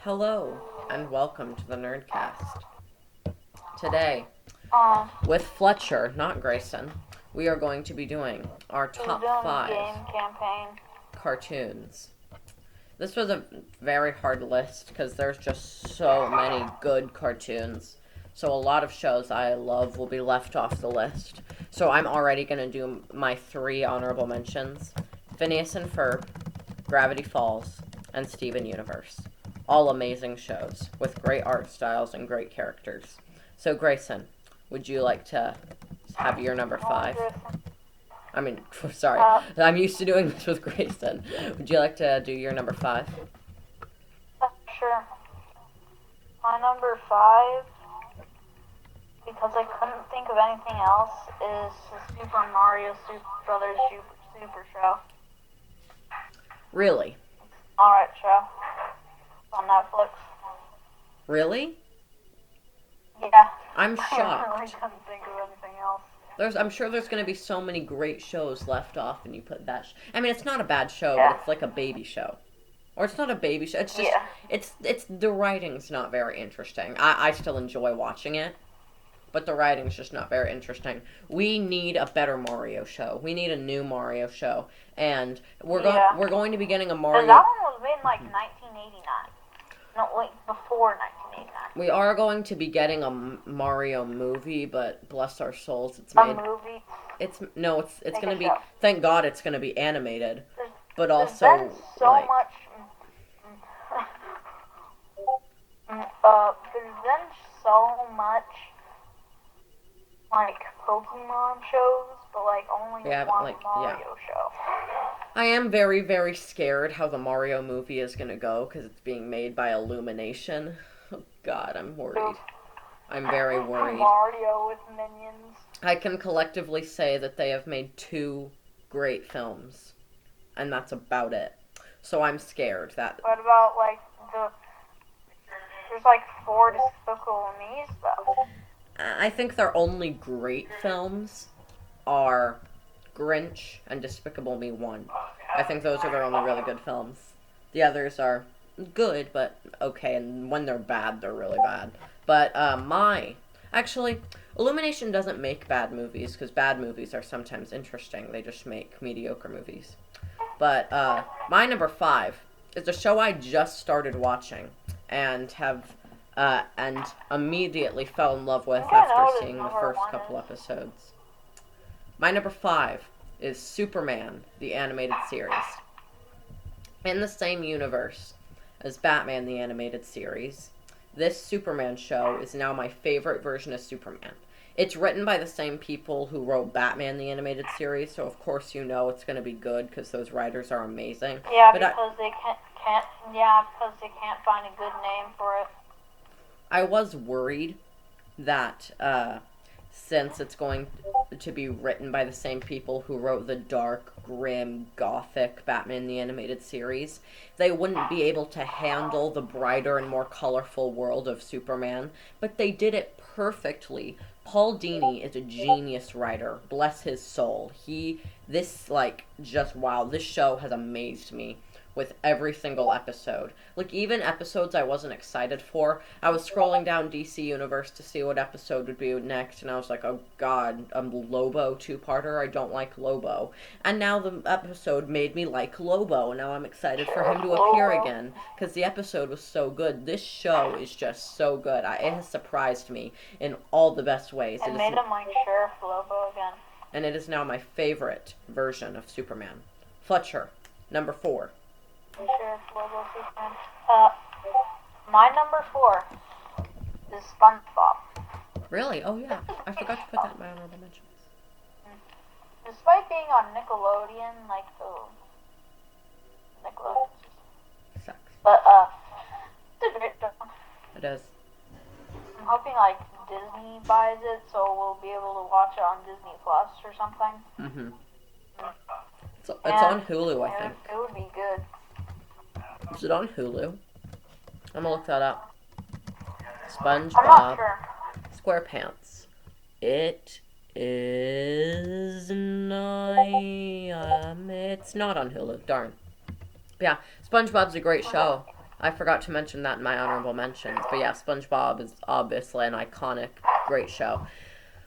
Hello, and welcome to the NerdCast. Today, Um, with Fletcher, not Grayson, we are going to be doing our we're top doing five game campaign. cartoons. This was a very hard list because there's just so many good cartoons. So a lot of shows I love will be left off the list. So I'm already going to do my three honorable mentions. Phineas and Ferb, Gravity Falls, and Steven Universe. All amazing shows with great art styles and great characters. So, Grayson, would you like to have your number five? I mean, sorry, Uh, I'm used to doing this with Grayson. Would you like to do your number five? sure. My number five, because I couldn't think of anything else, is the Super Mario Brothers Super Show. Really? Alright show. It's on Netflix. Really? Yeah. I'm I really shocked. couldn't think of anything else. I'm sure there's going to be so many great shows left off, and you put that. I mean, it's not a bad show, but Yeah. it's like a baby show. Or it's not a baby show. It's just Yeah. it's the writing's not very interesting. I still enjoy watching it, but the writing's just not very interesting. We need a better Mario show. We need a new Mario show, and Yeah. we're going to be getting a Because Mario. that one was made in like 1989. No, wait, before 1989. We are going to be getting a Mario movie, but bless our souls, it's A made. movie. It's no, it's Like going a to be. show. Thank God, it's going to be animated, There's, but there's been also so like much. There's been so much like Pokemon shows, but like only we haven't one like yeah. Mario show. I am very, very scared how the Mario movie is going to go because it's being made by Illumination. Oh, God, I'm worried. I'm very worried. Mario with minions. I can collectively say that they have made two great films, and that's about it. So I'm scared that. What about like there's like four Despicable Me stuff. I think their only great films are Grinch and Despicable Me 1. I think those are their only really good films. The others are good, but okay, and when they're bad, they're really bad. But actually, Illumination doesn't make bad movies, because bad movies are sometimes interesting. They just make mediocre movies. But my number five is a show I just started watching and have and immediately fell in love with after seeing the first couple episodes. My number five is Superman, the animated series. In the same universe as Batman, the animated series, this Superman show is now my favorite version of Superman. It's written by the same people who wrote Batman, the animated series, so of course you know it's going to be good because those writers are amazing. Yeah, But because they can't. Yeah, because they can't find a good name for it. I was worried that since it's going to be written by the same people who wrote the dark, grim, gothic Batman the Animated Series, they wouldn't be able to handle the brighter and more colorful world of Superman, but they did it perfectly. Paul Dini is a genius writer. Bless his soul. Just wow, this show has amazed me with every single episode. Like, even episodes I wasn't excited for. I was scrolling down DC Universe to see what episode would be next, and I was like, oh god, a Lobo two-parter? I don't like Lobo. And now the episode made me like Lobo, and now I'm excited for him to appear again, because the episode was so good. This show is just so good. It has surprised me in all the best ways. It made him like Sheriff Lobo again. And it is now my favorite version of Superman. Fletcher, number four. Sheriff Lobo Superman. My number four is SpongeBob. Really? Oh yeah. I forgot to put that in my honorable mentions. Despite being on Nickelodeon, like Nickelodeon, Sucks. but it's a great show. It is. I'm hoping like Disney buys it, so we'll be able to watch it on Disney Plus or something. Mm-hmm. It's on Hulu, I think. It would be good. Is it on Hulu? I'm gonna look that up. I'm not SpongeBob sure. SquarePants. It is not. It's not on Hulu. Darn. Yeah, SpongeBob's a great show. I forgot to mention that in my honorable mentions. But yeah, SpongeBob is obviously an iconic, great show.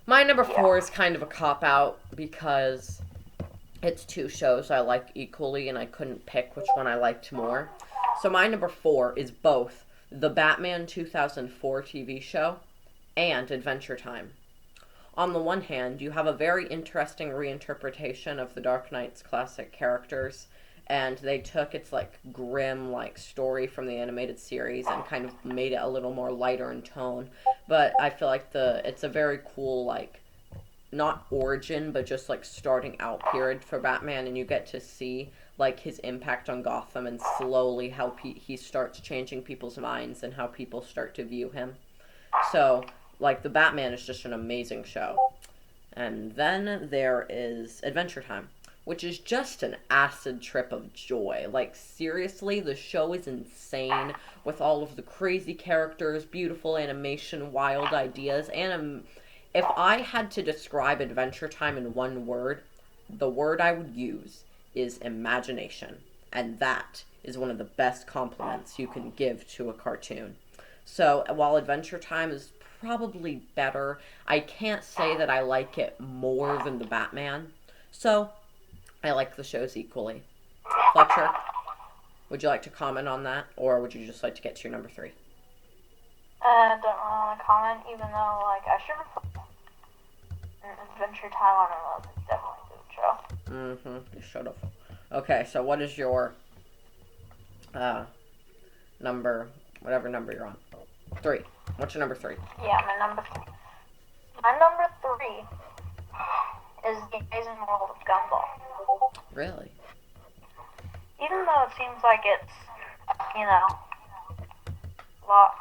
My number Yeah. 4 is kind of a cop out because it's two shows I like equally and I couldn't pick which one I liked more. So my number 4 is both the Batman 2004 TV show and Adventure Time. On the one hand, you have a very interesting reinterpretation of the Dark Knight's classic characters, and they took its like grim like story from the animated series and kind of made it a little more lighter in tone. But I feel like the it's a very cool like not origin but just like starting out period for Batman, and you get to see like his impact on Gotham and slowly how he starts changing people's minds and how people start to view him. So like the Batman is just an amazing show. And then there is Adventure Time, which is just an acid trip of joy. Like, seriously, the show is insane with all of the crazy characters, beautiful animation, wild ideas, and if I had to describe Adventure Time in one word, the word I would use is imagination. And that is one of the best compliments you can give to a cartoon. So while Adventure Time is probably better, I can't say that I like it more than the Batman. So I like the shows equally. Fletcher, would you like to comment on that, or would you just like to get to your number 3? I don't really want to comment, even though, like, I should have put Adventure Time on a list. It's definitely a good show. You should have. Okay, so what is your number, whatever number you're on? 3. What's your number 3? Yeah, my number 3. My number 3 is The Amazing World of Gumball. Really? Even though it seems like it's, you know, a lot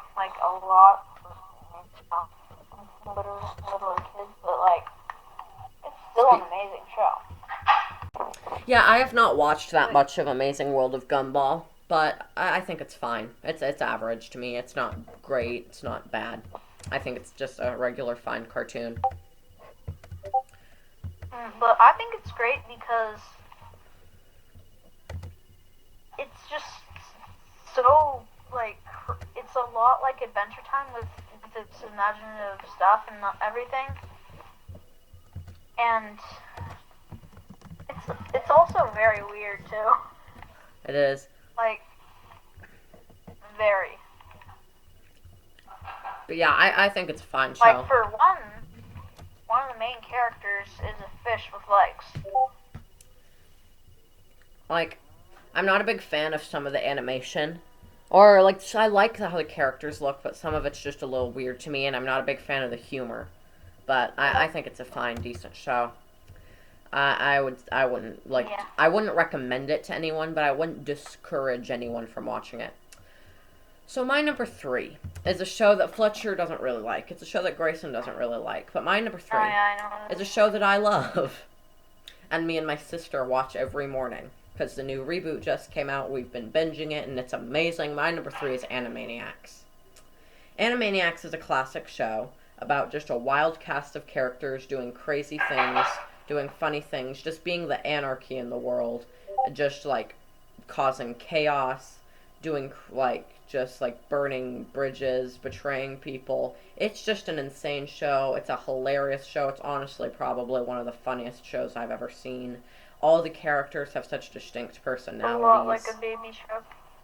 little kids, but like, it's still an amazing show. Yeah, I have not watched that much of Amazing World of Gumball, but I think it's fine. It's average to me. It's not great. It's not bad. I think it's just a regular fine cartoon. But I think it's great because it's just so, like, it's a lot like Adventure Time with its imaginative stuff and everything. And it's also very weird, too. It is. Like, very. But yeah, I think it's a fine show. Like, for one of the main characters is a fish with legs. Like, I'm not a big fan of some of the animation. Or, like, I like how the characters look, but some of it's just a little weird to me, and I'm not a big fan of the humor. But I think it's a fine, decent show. I wouldn't recommend it to anyone, but I wouldn't discourage anyone from watching it. So my number 3 is a show that Fletcher doesn't really like. It's a show that Grayson doesn't really like. But my number 3 is a show that I love. And me and my sister watch every morning. Because the new reboot just came out. We've been binging it, and it's amazing. My number 3 is Animaniacs. Animaniacs is a classic show about just a wild cast of characters doing crazy things, doing funny things, just being the anarchy in the world. Just, like, causing chaos, doing, like, just like burning bridges, betraying people. It's just an insane show. It's a hilarious show. It's honestly probably one of the funniest shows I've ever seen. All the characters have such distinct personalities. A lot like a baby show.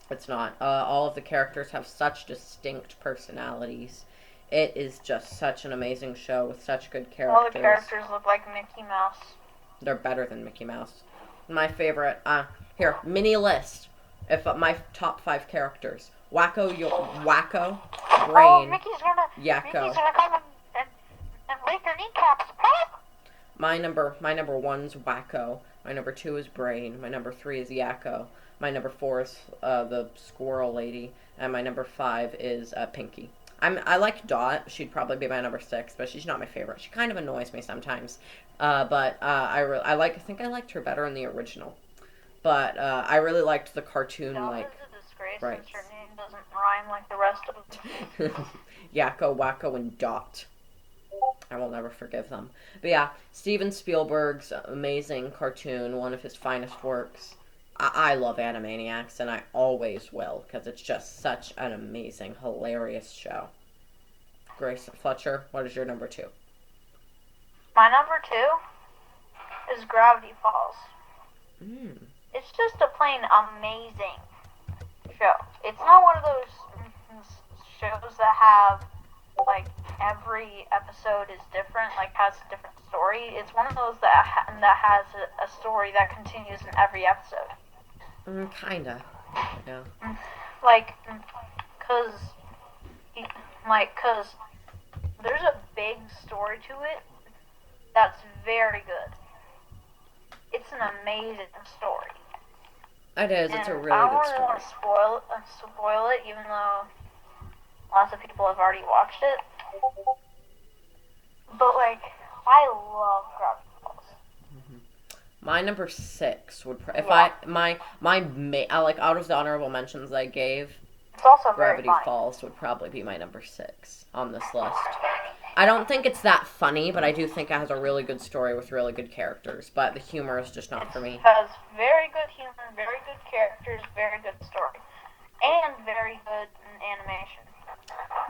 It's not. All of the characters have such distinct personalities. It is just such an amazing show with such good characters. All the characters look like Mickey Mouse. They're better than Mickey Mouse. My favorite, here, mini list. If my top 5 characters. Wacko, Brain, Yakko. Mickey's gonna come and break your kneecaps. My number 1's Wacko. My number 2 is Brain. My number 3 is Yakko. My number 4 is the squirrel lady. And my number 5 is Pinky. I like Dot. She'd probably be my number 6, but she's not my favorite. She kind of annoys me sometimes. But I think I liked her better in the original. But I really liked the cartoon, Dot like... is a disgrace right. since her name doesn't rhyme like the rest of them. Yakko, Wacko, and Dot. I will never forgive them. But yeah, Steven Spielberg's amazing cartoon, one of his finest works. I love Animaniacs, and I always will, because it's just such an amazing, hilarious show. Grace Fletcher, what is your number two? My number two is Gravity Falls. Mm. It's just a plain amazing show. It's not one of those shows that have like every episode is different, like has a different story. It's one of those that has a story that continues in every episode. Kinda. Yeah. Like, cause, cause there's a big story to it that's very good. It's an amazing story. It is. And It's a really I good don't really story. want to spoil it, even though lots of people have already watched it. But like, I love Gravity Falls. My number six would if Yeah. I like out of the honorable mentions I gave, It's also very Gravity funny. Falls would probably be my number six on this list. I don't think it's that funny, but I do think it has a really good story with really good characters. But the humor is just not for me. It has very good humor, very good characters, very good story, and very good animation.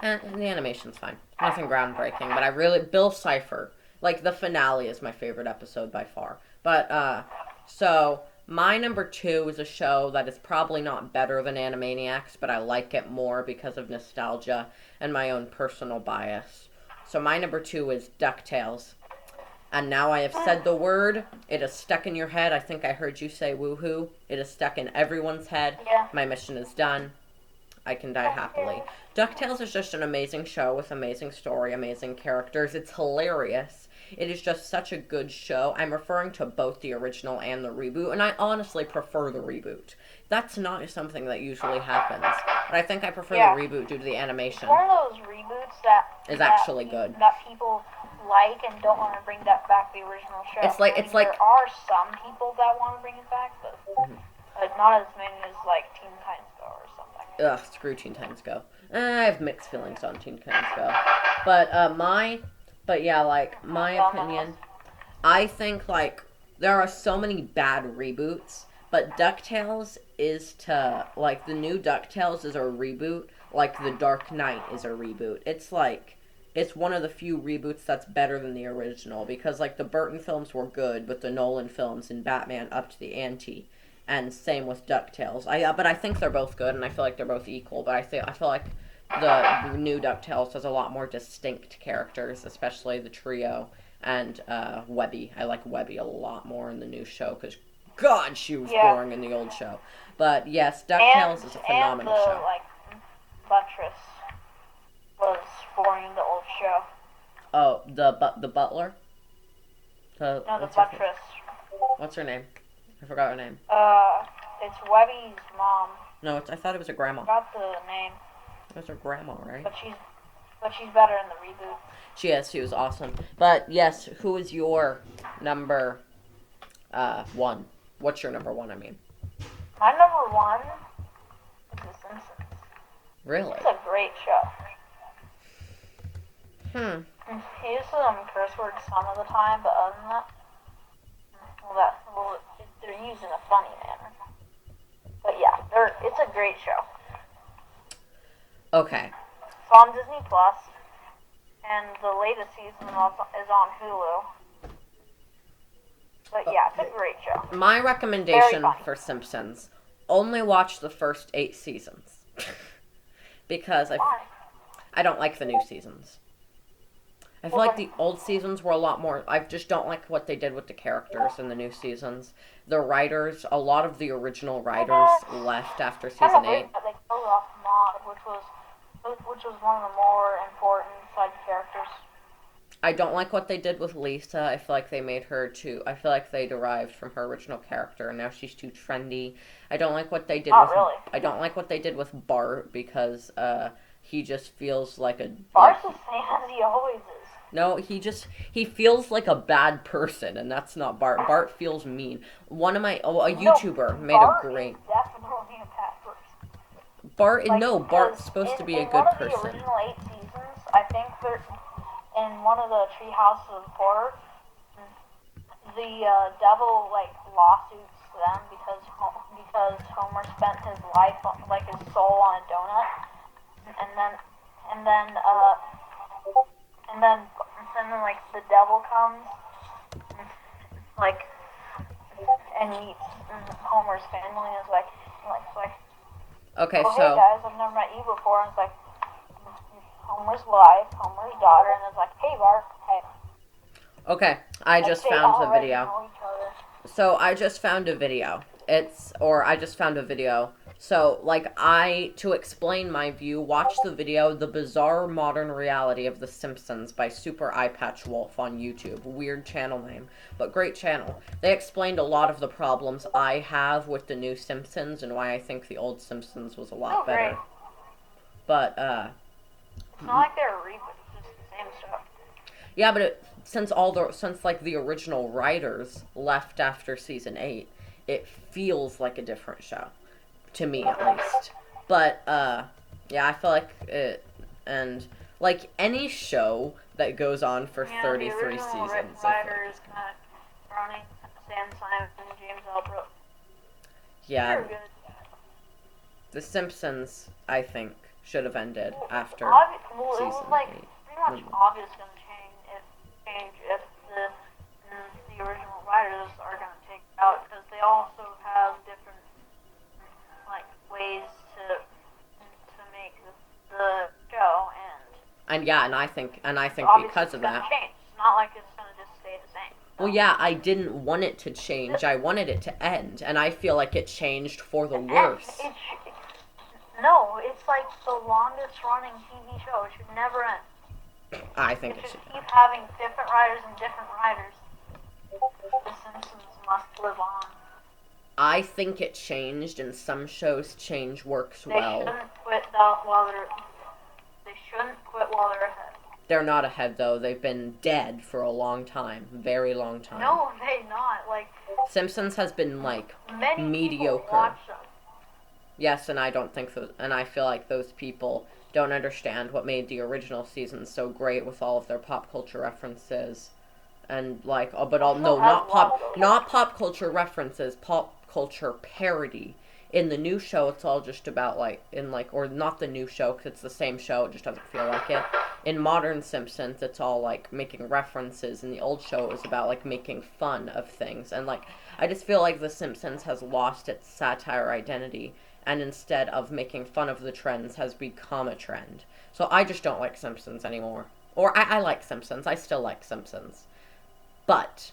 And the animation's fine. Nothing groundbreaking, but I really Bill Cipher. Like the finale is my favorite episode by far. But so my number two is a show that is probably not better than Animaniacs, but I like it more because of nostalgia and my own personal bias. So my number two is DuckTales. And now I have said the word. It is stuck in your head. I think I heard you say woohoo. It is stuck in everyone's head. Yeah. My mission is done. I can die happily. DuckTales is just an amazing show with amazing story, amazing characters. It's hilarious. It is just such a good show. I'm referring to both the original and the reboot, and I honestly prefer the reboot. That's not something that usually happens, but I think I prefer Yeah. the reboot due to the animation. One of those reboots that Is actually good. that people like and don't want to bring that back the original show. It's like- I mean, it's like- there are some people that want to bring it back, but not as many as like Teen Titans Go or something. Ugh, screw Teen Titans Go. I have mixed feelings on Teen Titans Go. But my opinion, I think like there are so many bad reboots, but DuckTales is to like the new DuckTales is a reboot, like The Dark Knight is a reboot. It's one of the few reboots that's better than the original because like the Burton films were good, but the Nolan films and Batman upped the ante. And same with DuckTales. But I think they're both good, and I feel like they're both equal. But I feel like the new DuckTales has a lot more distinct characters, especially the trio and Webby. I like Webby a lot more in the new show because God, she was boring in the old show. But yes, DuckTales is a phenomenal and the, show. like, buttress was boring in the old show. Oh, the butler. No, the what's her- buttress. What's her name? I forgot her name. It's Webby's mom. No, I thought it was a grandma. I forgot the name, It was her grandma, right? but she's better in the reboot. She was awesome. But yes, who is your number one? What's your number one, I mean? My number one is The Simpsons. Really? It's a great show. He uses some curse words some of the time, but other than that, they're used in a funny manner. But yeah, it's a great show. Okay. It's on Disney Plus, and the latest season is on Hulu. But yeah, it's a great show. My recommendation funny. for Simpsons, only watch the first 8 seasons. Because Why? I don't like the new seasons. I feel like the old seasons were a lot more. I just don't like what they did with the characters in the new seasons. The writers, a lot of the original writers left after Kind season of 8. weird that they killed off Maud, which was one of the more important side characters. I don't like what they did with Lisa. I feel like they made her too. I feel like they derived from her original character, and now she's too trendy. I don't like what they did Not with. really. I don't like what they did with Bart because he just feels like a. Bart's the same as he always is. No, he feels like a bad person, and that's not Bart. Bart feels mean. A YouTuber made a great. Bart is definitely a bad person. Bart's supposed to be a good person. In one of the original 8 seasons, I think they're in one of the tree houses of horror, the devil lawsuits them because Homer spent his life like his soul on a donut, and then and then uh and then like the devil comes like and meets Homer's family and is like Okay, oh hey so guys, I've never met you before, and it's like Homer's wife, Homer's daughter, and it's like hey Bart, hey. okay, I just found the video. Know each other. So I just found a video. I just found a video. So, to explain my view, watch the video, The Bizarre Modern Reality of The Simpsons by Super Eyepatch Wolf on YouTube. Weird channel name, but great channel. They explained a lot of the problems I have with the new Simpsons and why I think the old Simpsons was a lot better. Great. But, it's not like they're a reboot, it's just the same stuff. Yeah, but since the original writers left after season 8, it feels like a different show, to me at least. But yeah, I feel like it, and like any show that goes on for 33 seasons. The writers kind of running Sam Simon and James Albrook. Yeah, They're good. The Simpsons, I think, should have ended after it season was like 8. pretty much obvious going to change if the original writers are going to take it out, because they also have different like ways to make the show, and I think because of that, change. It's not like it's going to just stay the same. Well, yeah, I didn't want it to change. I wanted it to end, and I feel like it changed for the worse. No, it's like the longest running TV show. It should never end. I think it should should. Keep having different writers and different writers. The Simpsons must live on. I think it changed, and some shows change works well. They shouldn't quit while they're ahead. They're not ahead, though. They've been dead for a long time. Very long time. No, they not. Simpsons has been, many mediocre. People watch them. Yes, and I don't think and I feel like those people don't understand what made the original seasons so great with all of their pop culture references. And, not pop culture references, pop culture parody. In the new show, it's all just about, or not the new show, because it's the same show, it just doesn't feel like it. In modern Simpsons, it's all, making references, and the old show was about, making fun of things. And, I just feel like The Simpsons has lost its satire identity, and instead of making fun of the trends, has become a trend. So I just don't like Simpsons anymore. Or, I like Simpsons, I still like Simpsons. But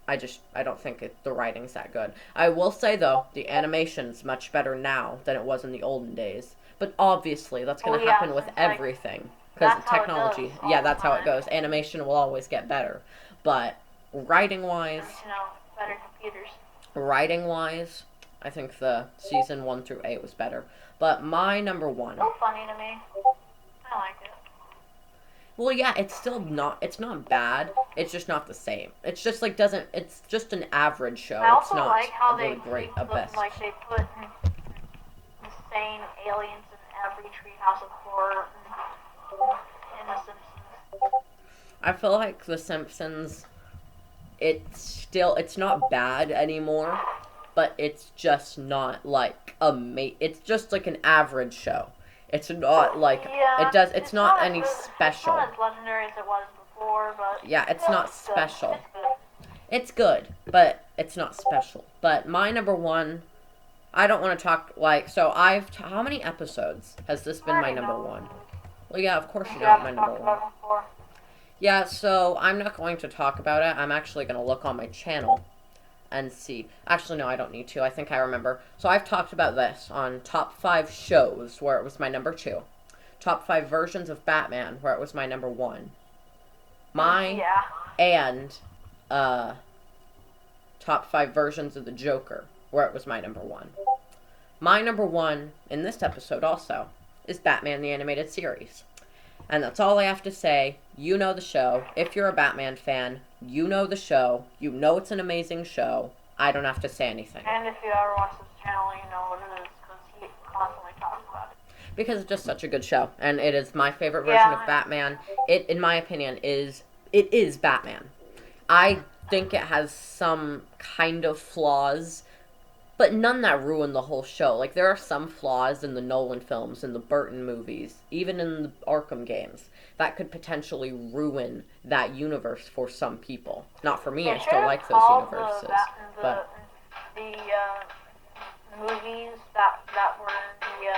I don't think the writing's that good. I will say, though, the animation's much better now than it was in the olden days. But obviously, that's going to happen with everything. Because technology, that's how it goes. Animation will always get better. But writing-wise... better computers. Writing-wise, I think the season 1 through 8 was better. But my number 1... So funny to me. I like it. Well, yeah, it's not bad. It's just not the same. It's just, it's just an average show. I also it's not like how really they great at best. They put insane aliens in every treehouse of horror in The Simpsons. I feel like The Simpsons, it's not bad anymore, but it's just not, it's just, an average show. It's not, it's not any special. It's not as legendary as it was before, but... Yeah, it's not special. It's good, but it's not special. But my number 1, I don't want to talk, how many episodes has this been my number 1? Well, yeah, of course you know my number 1. Yeah, so I'm not going to talk about it. I'm actually going to look on my channel and see. Actually, no, I don't need to. I think I remember. So I've talked about this on top 5 shows, where it was my number 2. Top 5 versions of Batman, where it was my number 1. And top 5 versions of the Joker, where it was my number 1. My number 1 in this episode also is Batman the Animated Series. And that's all I have to say. You know the show. If you're a Batman fan, you know the show. You know it's an amazing show. I don't have to say anything. And if you ever watch this channel, you know what it is, because he constantly talks about it. Because it's just such a good show. And it is my favorite version of Batman. It, in my opinion, is Batman. I think it has some kind of flaws, but none that ruin the whole show. Like, there are some flaws in the Nolan films, in the Burton movies, even in the Arkham games, that could potentially ruin that universe for some people. Not for me, They I should still have like those called universes. the But movies that were the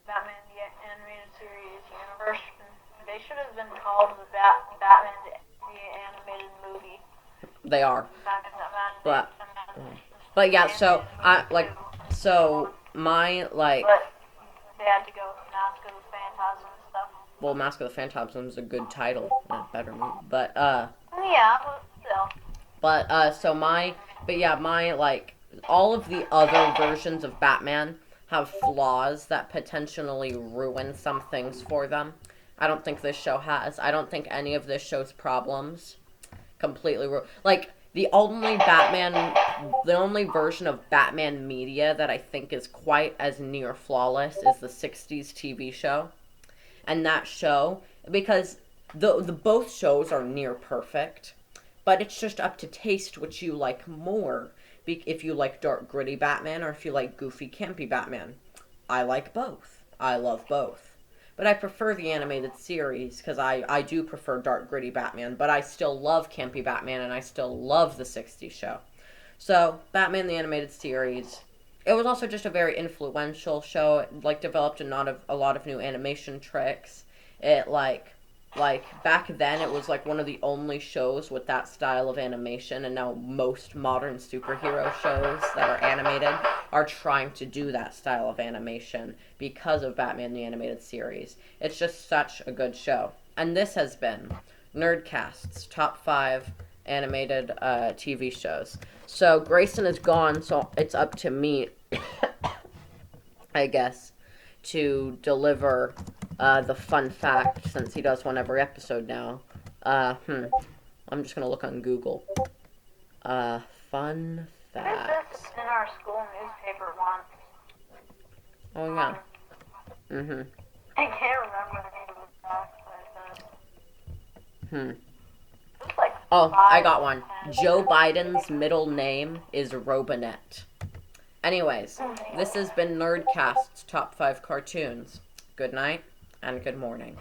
Batman the Animated Series universe. They should have been called the Batman the Animated Movie. they are. But yeah, so my like. But they had to go with Mask of the Phantasm and stuff. Well, Mask of the Phantasm is a good title, a better movie. But Yeah, but still. But yeah, my like all of the other versions of Batman have flaws that potentially ruin some things for them. I don't think this show has. I don't think any of this show's problems completely like the only version of Batman media that I think is quite as near flawless is the 60s TV show. And that show, because the both shows are near perfect, but it's just up to taste which you like more. If you like dark, gritty Batman or if you like goofy, campy Batman. I like both. I love both. But I prefer the animated series because I do prefer dark, gritty Batman, but I still love campy Batman and I still love the 60s show. So, Batman the Animated Series. It was also just a very influential show. It like developed a lot of new animation tricks. It like back then it was like one of the only shows with that style of animation, and now most modern superhero shows that are animated are trying to do that style of animation because of Batman the Animated Series. It's just such a good show. And this has been NerdCast's top 5 animated TV shows. So Grayson is gone, so it's up to me, I guess, to deliver the fun fact, since he does one every episode now. I'm just gonna look on Google. Fun I read facts. this in our school newspaper once. Oh yeah. Mhm. I can't remember the name of the fact, but Hmm. it was like Oh, I got 5 one. 10. Joe Biden's middle name is Robinette. Anyways, this has been NerdCast's top 5 cartoons. Good night and good morning.